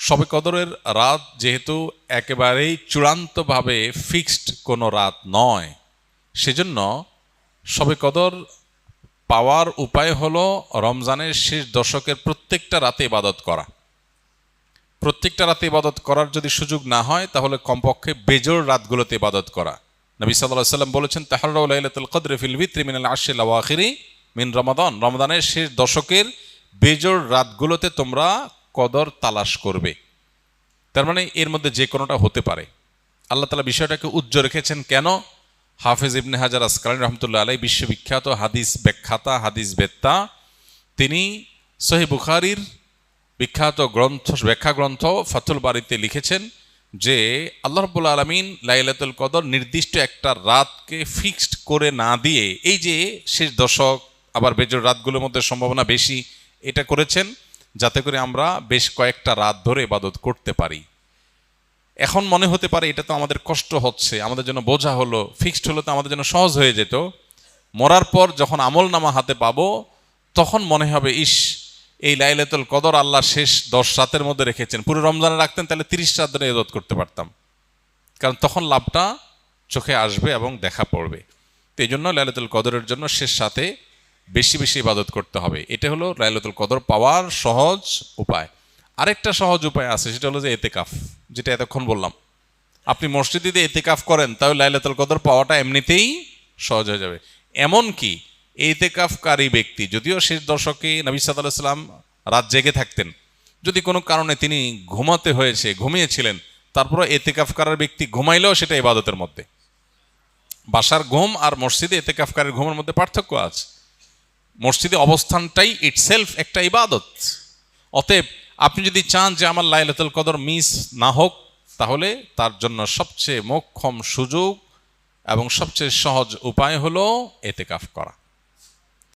শবে কদরের রাত যেহেতু একেবারেই চূড়ান্তভাবে ফিক্সড কোনো রাত নয়, সেজন্য শবে কদর পাওয়ার উপায় হলো রমজানের শেষ দশকের প্রত্যেকটা রাতে ইবাদত করা। প্রত্যেকটা রাতে ইবাদত করার যদি সুযোগ না হয় তাহলে কমপক্ষে বেজোড় রাতগুলোতে ইবাদত করা। নবী সাল্লাল্লাহু আলাইহি ওয়াসাল্লাম বলেছেন, তাহাররাউ লাইলাতুল কদরি ফিল বিত্রি মিনাল আশরিল আওয়াখিরি মিন রমাদান। রমজানের শেষ দশকের বেজোড় রাতগুলোতে তোমরা কদর তালাশ করবে। তার মানে এর মধ্যে যে কোনোটা হতে পারে। আল্লাহ তাআলা বিষয়টাকে উজ্জ্বল রেখেছেন কেন? হাফেজ ইবনে হাজার আসকালানী রহমতুল্লাহ আলাইহি বিশ্ববিখ্যাত হাদিস ব্যাখ্যাতা, হাদিস বেত্তা, তিনি সহিহ বুখারীর বিখ্যাত ব্যাখ্যা গ্রন্থ ফাথুল বারীতে লিখেছেন যে আল্লাহ রাব্বুল আলামিন লাইলাতুল কদর নির্দিষ্ট একটা রাতকে ফিক্সড করে না দিয়ে, এই যে শেষ দশক আবার বেজোড় রাতগুলোর মধ্যে সম্ভাবনা বেশি, এটা করেছেন যাতে করে আমরা বেশ কয়েকটা রাত ধরে ইবাদত করতে পারি। এখন মনে হতে পারে এটা তো আমাদের কষ্ট হচ্ছে, আমাদের জন্য বোঝা হলো, ফিক্সড হলো তো আমাদের জন্য সহজ হয়ে যেত। মরার পর যখন আমল নামা হাতে পাবো তখন মনে হবে, ইস, এই লাইলাতুল কদর আল্লাহ শেষ 10 রাতের মধ্যে রেখেছেন, পুরো রমজানে রাখতেন তাহলে 30 রাত ধরে ইবাদত করতে পারতাম। কারণ তখন লাভটা চোখে আসবে এবং দেখা পড়বে। তো এই জন্য লাইলাতুল কদরের জন্য শেষ রাতে বেশি বেশি ইবাদত করতে হবে। এটা হলো লাইলাতুল কদর পাওয়ার সহজ উপায়। আরেকটা সহজ উপায় আছে, সেটা হলো যে এতেকাফ, যেটা এতক্ষণ বললাম। আপনি মসজিদে যদি এতেকাফ করেন তাহলে লাইলাতুল কদর পাওয়াটা এমনিতেই সহজ হয়ে যাবে। এমনকি এতেকাফকারী ব্যক্তি, যদিও শেষ দশকে নবী সাল্লাল্লাহু আলাইহি ওয়াসাল্লাম রাত জেগে থাকতেন, যদি কোনো কারণে তিনি ঘুমিয়েছিলেন, তারপরে এতেকাফ করার ব্যক্তি ঘুমাইলেও সেটা ইবাদতের মধ্যে। বাসার ঘুম আর মসজিদে এতেকাফকারীর ঘুমের মধ্যে পার্থক্য আছে। মসজিদে অবস্থানটাই ইটসেলফ একটা ইবাদত। অতএব আপনি যদি চান যে আমার লাইলাতুল কদর মিস না হোক, তাহলে তার জন্য সবচেয়ে মোক্ষম সুযোগ এবং সবচেয়ে সহজ উপায় হলো এতেকাফ করা।